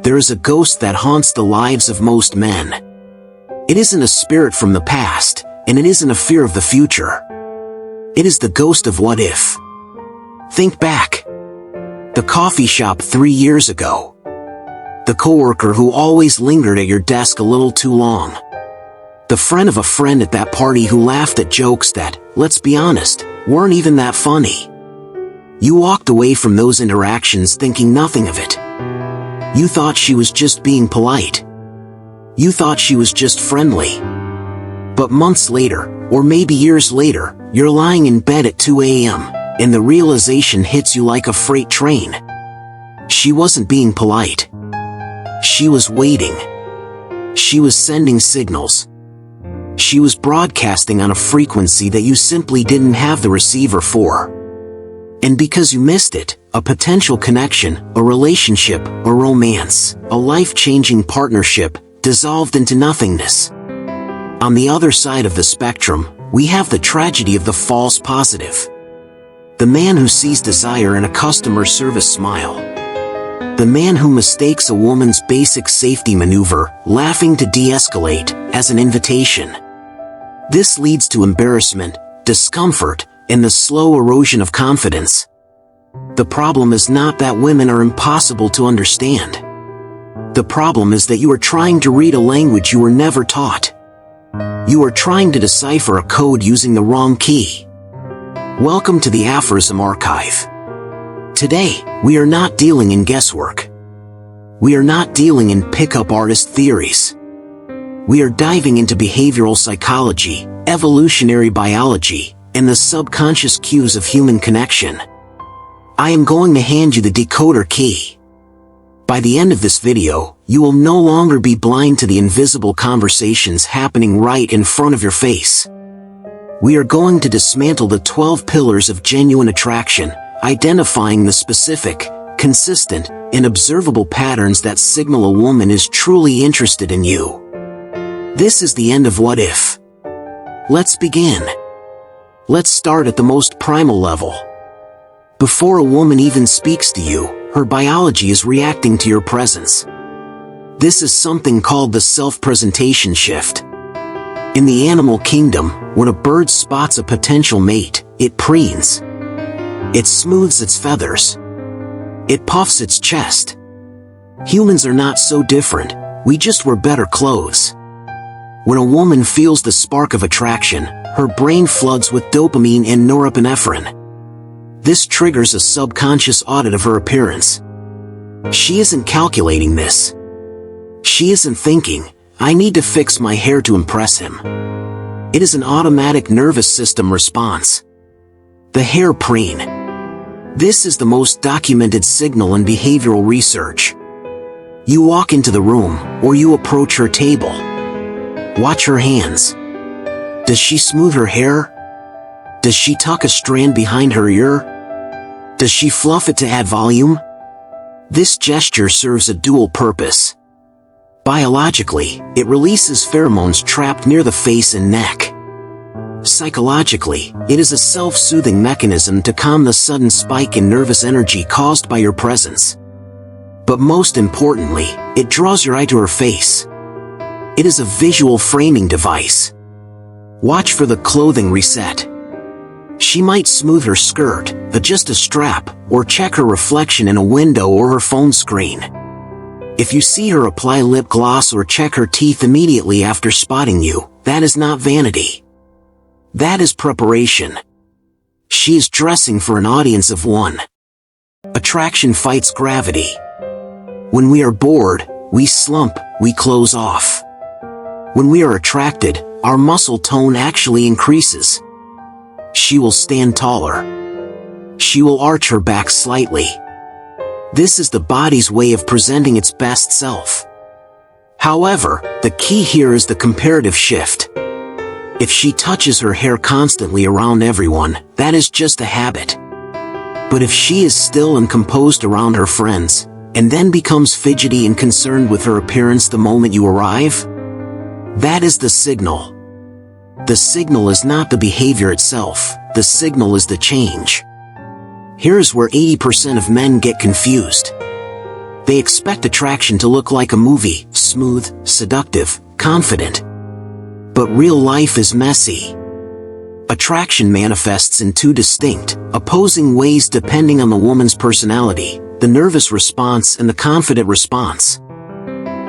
There is a ghost that haunts the lives of most men. It isn't a spirit from the past, and it isn't a fear of the future. It is the ghost of what if. Think back. The coffee shop 3 years ago. The coworker who always lingered at your desk a little too long. The friend of a friend at that party who laughed at jokes that, let's be honest, weren't even that funny. You walked away from those interactions thinking nothing of it. You thought she was just being polite. You thought she was just friendly. But months later, or maybe years later, you're lying in bed at 2 a.m., and the realization hits you like a freight train. She wasn't being polite. She was waiting. She was sending signals. She was broadcasting on a frequency that you simply didn't have the receiver for. And because you missed it, a potential connection, a relationship, a romance, a life-changing partnership, dissolved into nothingness. On the other side of the spectrum, we have the tragedy of the false positive. The man who sees desire in a customer service smile. The man who mistakes a woman's basic safety maneuver, laughing to de-escalate, as an invitation. This leads to embarrassment, discomfort, and the slow erosion of confidence. The problem is not that women are impossible to understand. The problem is that you are trying to read a language you were never taught. You are trying to decipher a code using the wrong key. Welcome to the Aphorism Archive. Today, we are not dealing in guesswork. We are not dealing in pickup artist theories. We are diving into behavioral psychology, evolutionary biology, and the subconscious cues of human connection. I am going to hand you the decoder key. By the end of this video, you will no longer be blind to the invisible conversations happening right in front of your face. We are going to dismantle the 12 pillars of genuine attraction, identifying the specific, consistent, and observable patterns that signal a woman is truly interested in you. This is the end of What If. Let's begin. Let's start at the most primal level. Before a woman even speaks to you, her biology is reacting to your presence. This is something called the self-presentation shift. In the animal kingdom, when a bird spots a potential mate, it preens. It smooths its feathers. It puffs its chest. Humans are not so different, we just wear better clothes. When a woman feels the spark of attraction, her brain floods with dopamine and norepinephrine. This triggers a subconscious audit of her appearance. She isn't calculating this. She isn't thinking, I need to fix my hair to impress him. It is an automatic nervous system response. The hair preen. This is the most documented signal in behavioral research. You walk into the room, or you approach her table. Watch her hands. Does she smooth her hair? Does she tuck a strand behind her ear? Does she fluff it to add volume? This gesture serves a dual purpose. Biologically, it releases pheromones trapped near the face and neck. Psychologically, it is a self-soothing mechanism to calm the sudden spike in nervous energy caused by your presence. But most importantly, it draws your eye to her face. It is a visual framing device. Watch for the clothing reset. She might smooth her skirt, adjust a strap, or check her reflection in a window or her phone screen. If you see her apply lip gloss or check her teeth immediately after spotting you, that is not vanity. That is preparation. She is dressing for an audience of one. Attraction fights gravity. When we are bored, we slump, we close off. When we are attracted, our muscle tone actually increases. She will stand taller. She will arch her back slightly. This is the body's way of presenting its best self. However, the key here is the comparative shift. If she touches her hair constantly around everyone, that is just a habit. But if she is still and composed around her friends, and then becomes fidgety and concerned with her appearance the moment you arrive, that is the signal. The signal is not the behavior itself, the signal is the change. Here's where 80% of men get confused. They expect attraction to look like a movie, smooth, seductive, confident. But real life is messy. Attraction manifests in two distinct, opposing ways depending on the woman's personality, the nervous response and the confident response.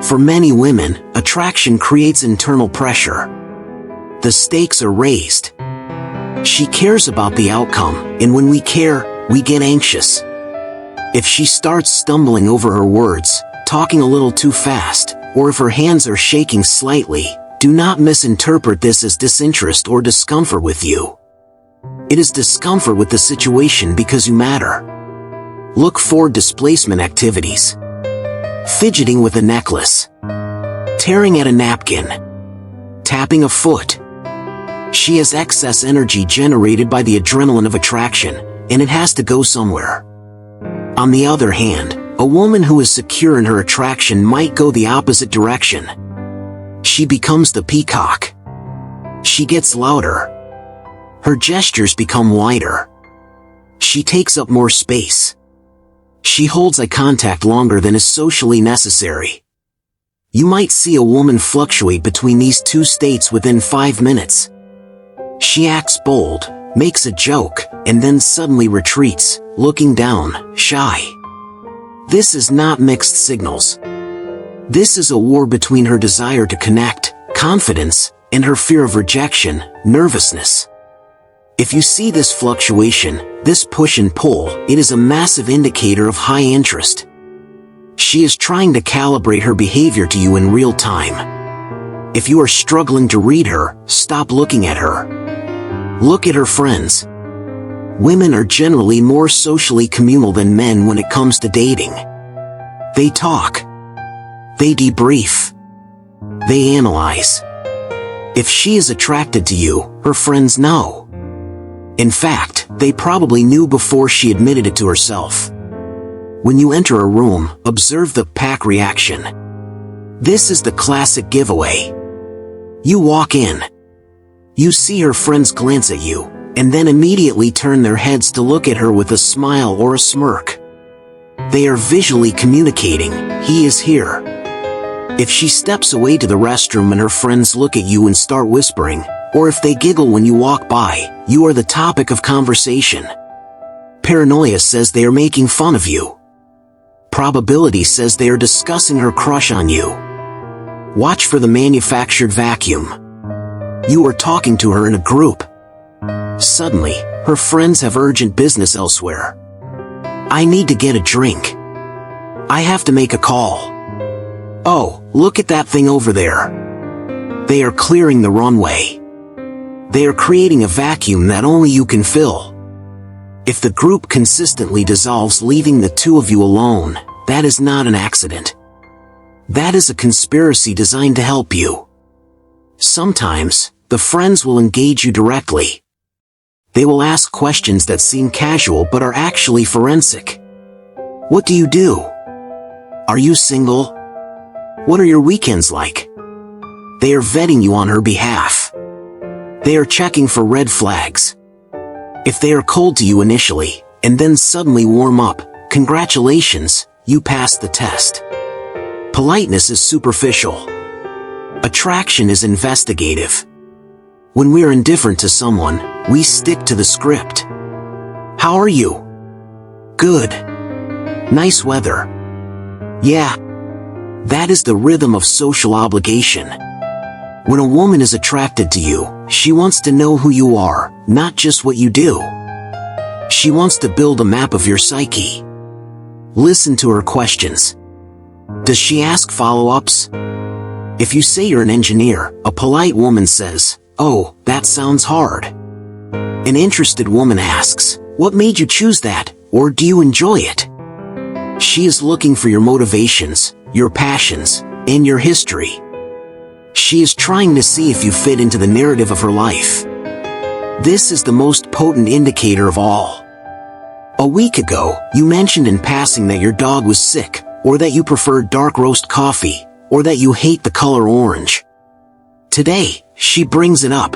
For many women, attraction creates internal pressure. The stakes are raised. She cares about the outcome, and when we care, we get anxious. If she starts stumbling over her words, talking a little too fast, or if her hands are shaking slightly, do not misinterpret this as disinterest or discomfort with you. It is discomfort with the situation because you matter. Look for displacement activities. Fidgeting with a necklace. Tearing at a napkin. Tapping a foot. She has excess energy generated by the adrenaline of attraction, and it has to go somewhere. On the other hand, a woman who is secure in her attraction might go the opposite direction. She becomes the peacock. She gets louder. Her gestures become wider. She takes up more space. She holds eye contact longer than is socially necessary. You might see a woman fluctuate between these two states within 5 minutes. She acts bold, makes a joke, and then suddenly retreats, looking down, shy. This is not mixed signals. This is a war between her desire to connect, confidence, and her fear of rejection, nervousness. If you see this fluctuation, this push and pull, it is a massive indicator of high interest. She is trying to calibrate her behavior to you in real time. If you are struggling to read her, stop looking at her. Look at her friends. Women are generally more socially communal than men when it comes to dating. They talk. They debrief. They analyze. If she is attracted to you, her friends know. In fact, they probably knew before she admitted it to herself. When you enter a room, observe the pack reaction. This is the classic giveaway. You walk in. You see her friends glance at you, and then immediately turn their heads to look at her with a smile or a smirk. They are visually communicating, he is here. If she steps away to the restroom and her friends look at you and start whispering, or if they giggle when you walk by, you are the topic of conversation. Paranoia says they are making fun of you. Probability says they are discussing her crush on you. Watch for the manufactured vacuum. You are talking to her in a group. Suddenly, her friends have urgent business elsewhere. I need to get a drink. I have to make a call. Oh, look at that thing over there. They are clearing the runway. They are creating a vacuum that only you can fill. If the group consistently dissolves, leaving the two of you alone, that is not an accident. That is a conspiracy designed to help you. Sometimes, the friends will engage you directly. They will ask questions that seem casual but are actually forensic. What do you do? Are you single? What are your weekends like? They are vetting you on her behalf. They are checking for red flags. If they are cold to you initially, and then suddenly warm up, congratulations, you passed the test. Politeness is superficial. Attraction is investigative. When we are indifferent to someone, we stick to the script. How are you? Good. Nice weather. Yeah. That is the rhythm of social obligation. When a woman is attracted to you, she wants to know who you are, not just what you do. She wants to build a map of your psyche. Listen to her questions. Does she ask follow-ups? If you say you're an engineer, a polite woman says, "Oh, that sounds hard." An interested woman asks, "What made you choose that, or do you enjoy it?" She is looking for your motivations, your passions, and your history. She is trying to see if you fit into the narrative of her life. This is the most potent indicator of all. A week ago, you mentioned in passing that your dog was sick, or that you prefer dark roast coffee, or that you hate the color orange. Today, she brings it up.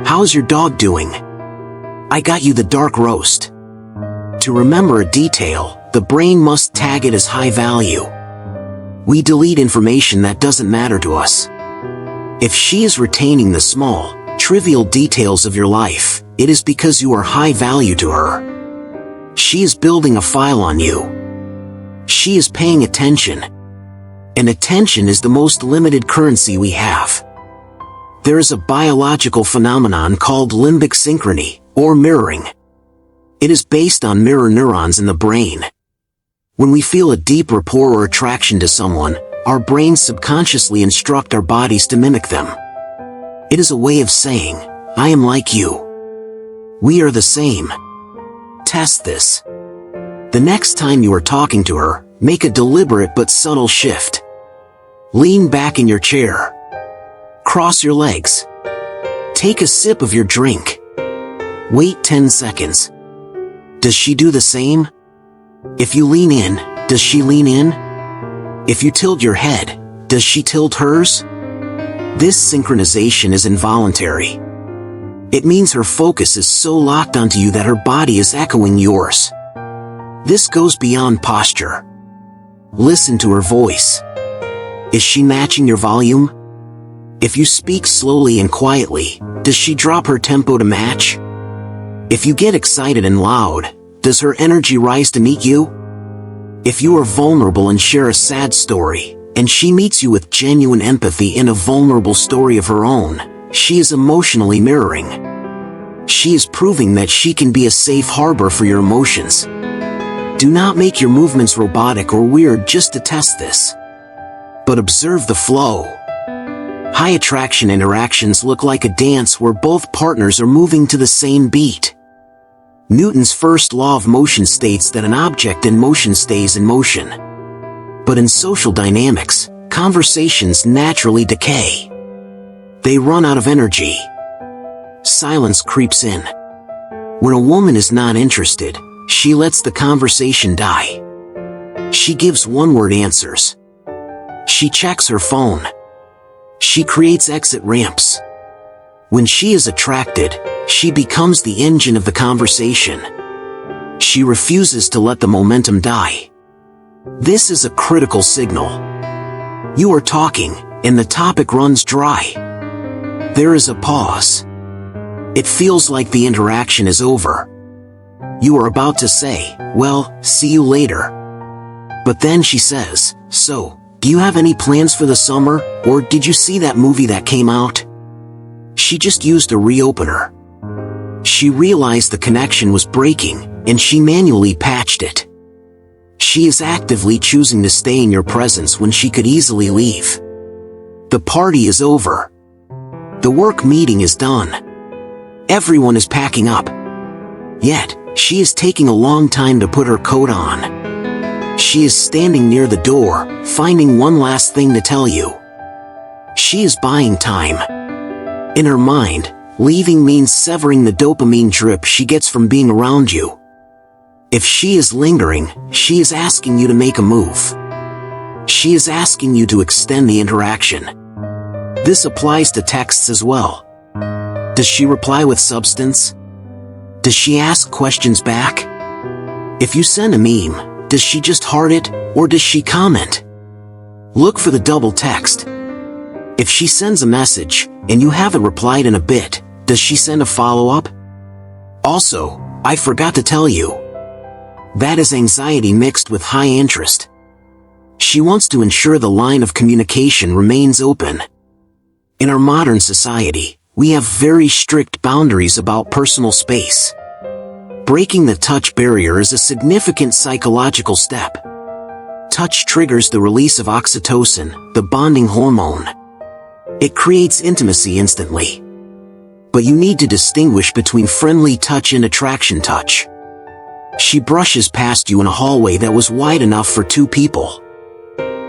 "How's your dog doing?" "I got you the dark roast." To remember a detail, the brain must tag it as high value. We delete information that doesn't matter to us. If she is retaining the small, trivial details of your life, it is because you are high value to her. She is building a file on you. She is paying attention. And attention is the most limited currency we have. There is a biological phenomenon called limbic synchrony, or mirroring. It is based on mirror neurons in the brain. When we feel a deep rapport or attraction to someone, our brains subconsciously instruct our bodies to mimic them. It is a way of saying, I am like you. We are the same. Test this. The next time you are talking to her, make a deliberate but subtle shift. Lean back in your chair. Cross your legs. Take a sip of your drink. Wait 10 seconds. Does she do the same? If you lean in, does she lean in? If you tilt your head, does she tilt hers? This synchronization is involuntary. It means her focus is so locked onto you that her body is echoing yours. This goes beyond posture. Listen to her voice. Is she matching your volume? If you speak slowly and quietly, does she drop her tempo to match? If you get excited and loud, does her energy rise to meet you? If you are vulnerable and share a sad story, and she meets you with genuine empathy in a vulnerable story of her own, she is emotionally mirroring. She is proving that she can be a safe harbor for your emotions. Do not make your movements robotic or weird just to test this. But observe the flow. High attraction interactions look like a dance where both partners are moving to the same beat. Newton's first law of motion states that an object in motion stays in motion. But in social dynamics, conversations naturally decay. They run out of energy. Silence creeps in. When a woman is not interested, she lets the conversation die. She gives one-word answers. She checks her phone. She creates exit ramps. When she is attracted, she becomes the engine of the conversation. She refuses to let the momentum die. This is a critical signal. You are talking, and the topic runs dry. There is a pause. It feels like the interaction is over. You are about to say, well, see you later. But then she says, so, do you have any plans for the summer, or did you see that movie that came out? She just used a reopener. She realized the connection was breaking, and she manually patched it. She is actively choosing to stay in your presence when she could easily leave. The party is over. The work meeting is done. Everyone is packing up. Yet, she is taking a long time to put her coat on. She is standing near the door, finding one last thing to tell you. She is buying time. In her mind, leaving means severing the dopamine drip she gets from being around you. If she is lingering, she is asking you to make a move. She is asking you to extend the interaction. This applies to texts as well. Does she reply with substance? Does she ask questions back? If you send a meme, does she just heart it, or does she comment? Look for the double text. If she sends a message, and you haven't replied in a bit, does she send a follow-up? Also, I forgot to tell you. That is anxiety mixed with high interest. She wants to ensure the line of communication remains open. In our modern society, we have very strict boundaries about personal space. Breaking the touch barrier is a significant psychological step. Touch triggers the release of oxytocin, the bonding hormone. It creates intimacy instantly. But you need to distinguish between friendly touch and attraction touch. She brushes past you in a hallway that was wide enough for two people.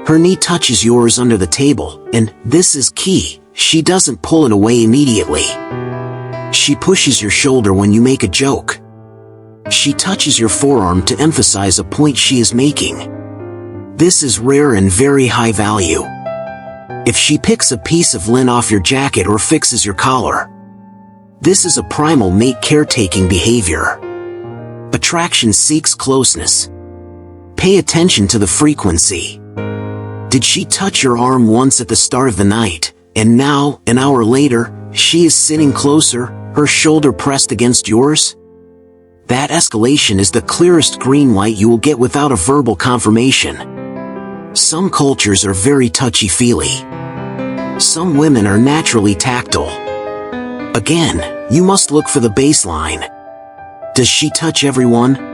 Her knee touches yours under the table, and, this is key, she doesn't pull it away immediately. She pushes your shoulder when you make a joke. She touches your forearm to emphasize a point she is making. This is rare and very high value. If she picks a piece of lint off your jacket or fixes your collar, this is a primal mate caretaking behavior. Attraction seeks closeness. Pay attention to the frequency. Did she touch your arm once at the start of the night, and now, an hour later, she is sitting closer, her shoulder pressed against yours? That escalation is the clearest green light you will get without a verbal confirmation. Some cultures are very touchy-feely. Some women are naturally tactile. Again, you must look for the baseline. Does she touch everyone?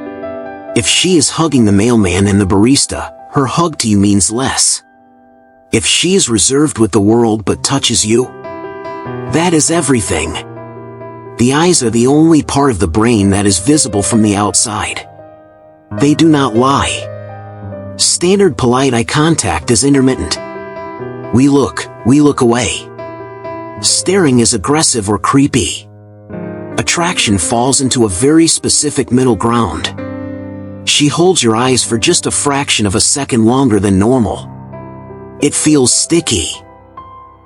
If she is hugging the mailman and the barista, her hug to you means less. If she is reserved with the world but touches you, that is everything. The eyes are the only part of the brain that is visible from the outside. They do not lie. Standard polite eye contact is intermittent. We look away. Staring is aggressive or creepy. Attraction falls into a very specific middle ground. She holds your eyes for just a fraction of a second longer than normal. It feels sticky.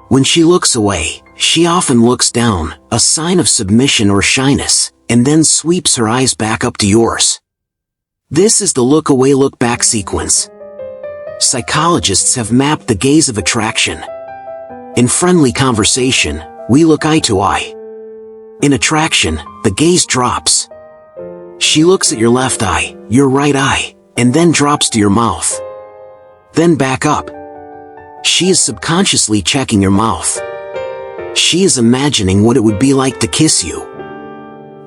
When she looks away, she often looks down, a sign of submission or shyness, and then sweeps her eyes back up to yours. This is the look away, look back sequence. Psychologists have mapped the gaze of attraction. In friendly conversation, we look eye to eye. In attraction, the gaze drops. She looks at your left eye, your right eye, and then drops to your mouth. Then back up. She is subconsciously checking your mouth. She is imagining what it would be like to kiss you.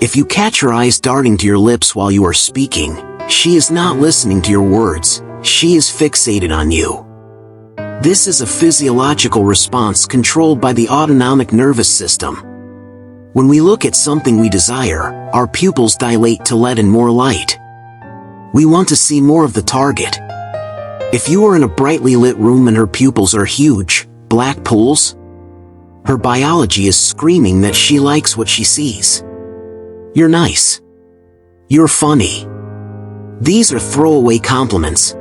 If you catch her eyes darting to your lips while you are speaking, she is not listening to your words, she is fixated on you. This is a physiological response controlled by the autonomic nervous system. When we look at something we desire, our pupils dilate to let in more light. We want to see more of the target. If you are in a brightly lit room and her pupils are huge, black pools, her biology is screaming that she likes what she sees. You're nice. You're funny. These are throwaway compliments.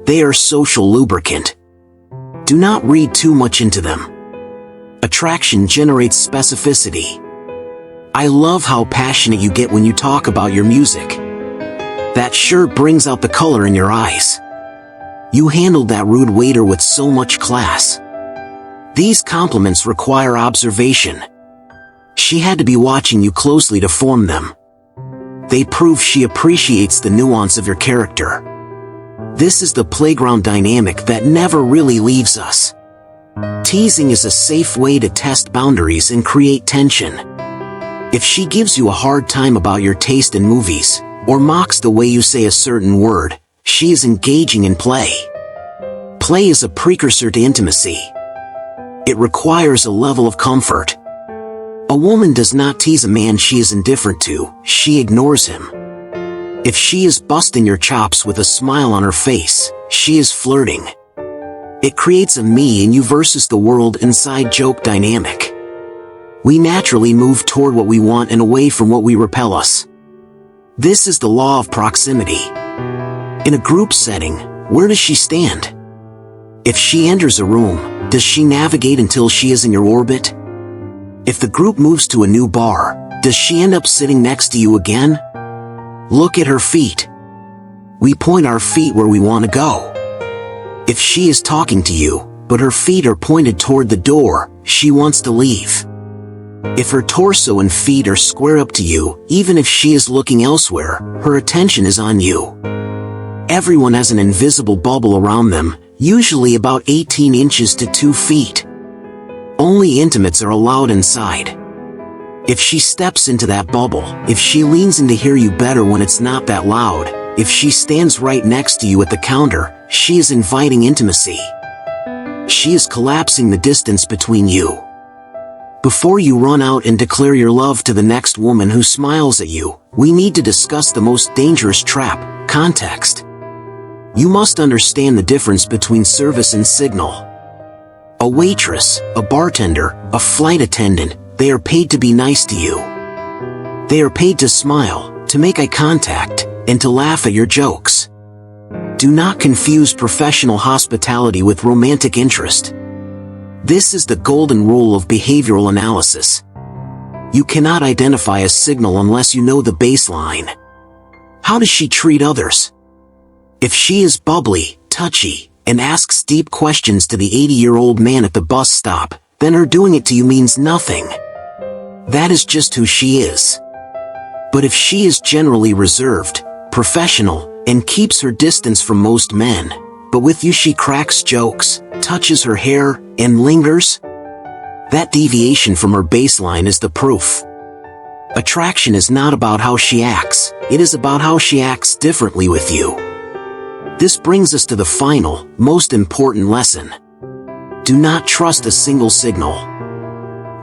They are social lubricant. Do not read too much into them. Attraction generates specificity. I love how passionate you get when you talk about your music. That shirt brings out the color in your eyes. You handled that rude waiter with so much class. These compliments require observation. She had to be watching you closely to form them. They prove she appreciates the nuance of your character. This is the playground dynamic that never really leaves us. Teasing is a safe way to test boundaries and create tension. If she gives you a hard time about your taste in movies, or mocks the way you say a certain word, she is engaging in play. Play is a precursor to intimacy. It requires a level of comfort. A woman does not tease a man she is indifferent to, she ignores him. If she is busting your chops with a smile on her face, she is flirting. It creates a me and you versus the world inside joke dynamic. We naturally move toward what we want and away from what we repel us. This is the law of proximity. In a group setting, where does she stand? If she enters a room, does she navigate until she is in your orbit? If the group moves to a new bar, does she end up sitting next to you again? Look at her feet. We point our feet where we want to go. If she is talking to you, but her feet are pointed toward the door, she wants to leave. If her torso and feet are square up to you, even if she is looking elsewhere, her attention is on you. Everyone has an invisible bubble around them, usually about 18 inches to 2 feet. Only intimates are allowed inside. If she steps into that bubble, if she leans in to hear you better when it's not that loud, if she stands right next to you at the counter, she is inviting intimacy. She is collapsing the distance between you. Before you run out and declare your love to the next woman who smiles at you, we need to discuss the most dangerous trap: context. You must understand the difference between service and signal. A waitress, a bartender, a flight attendant, they are paid to be nice to you. They are paid to smile, to make eye contact, and to laugh at your jokes. Do not confuse professional hospitality with romantic interest. This is the golden rule of behavioral analysis. You cannot identify a signal unless you know the baseline. How does she treat others? If she is bubbly, touchy, and asks deep questions to the 80-year-old man at the bus stop, then her doing it to you means nothing. That is just who she is. But if she is generally reserved, professional, and keeps her distance from most men, but with you she cracks jokes, touches her hair, and lingers, that deviation from her baseline is the proof. Attraction is not about how she acts, it is about how she acts differently with you. This brings us to the final, most important lesson. Do not trust a single signal.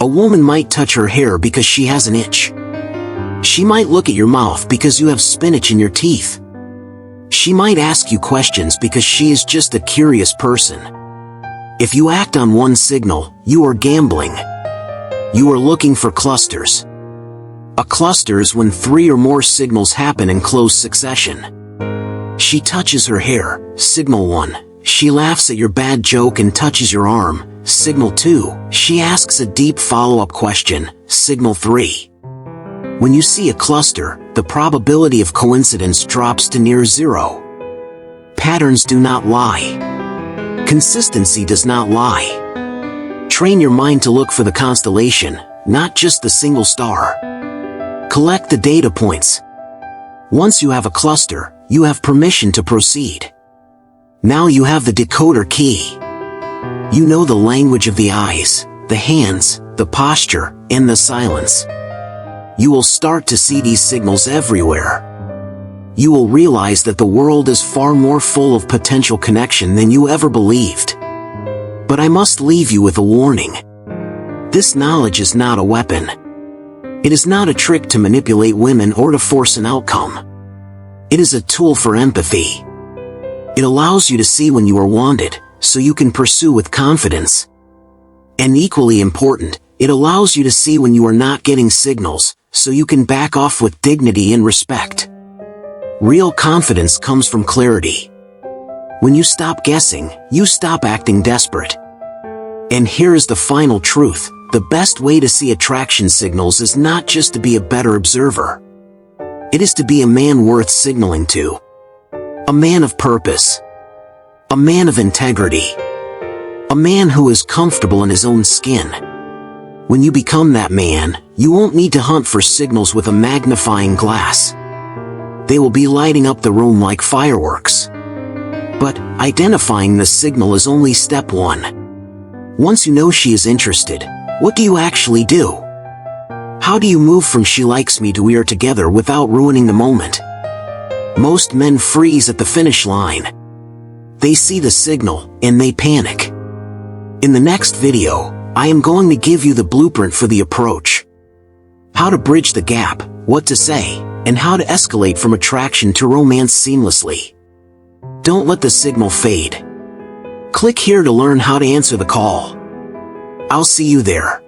A woman might touch her hair because she has an itch. She might look at your mouth because you have spinach in your teeth. She might ask you questions because she is just a curious person. If you act on one signal, you are gambling. You are looking for clusters. A cluster is when 3 or more signals happen in close succession. She touches her hair, signal 1. She laughs at your bad joke and touches your arm, signal 2. She asks a deep follow-up question, signal 3. When you see a cluster, the probability of coincidence drops to near 0. Patterns do not lie. Consistency does not lie. Train your mind to look for the constellation, not just the single star. Collect the data points. Once you have a cluster, you have permission to proceed. Now you have the decoder key. You know the language of the eyes, the hands, the posture, and the silence. You will start to see these signals everywhere. You will realize that the world is far more full of potential connection than you ever believed. But I must leave you with a warning. This knowledge is not a weapon. It is not a trick to manipulate women or to force an outcome. It is a tool for empathy. It allows you to see when you are wanted, so you can pursue with confidence. And equally important, it allows you to see when you are not getting signals, so you can back off with dignity and respect. Real confidence comes from clarity. When you stop guessing, you stop acting desperate. And here is the final truth. The best way to see attraction signals is not just to be a better observer. It is to be a man worth signaling to. A man of purpose. A man of integrity. A man who is comfortable in his own skin. When you become that man, you won't need to hunt for signals with a magnifying glass. They will be lighting up the room like fireworks. But identifying the signal is only step 1. Once you know she is interested, what do you actually do? How do you move from she likes me to we are together without ruining the moment? Most men freeze at the finish line. They see the signal, and they panic. In the next video, I am going to give you the blueprint for the approach. How to bridge the gap, what to say, and how to escalate from attraction to romance seamlessly. Don't let the signal fade. Click here to learn how to answer the call. I'll see you there.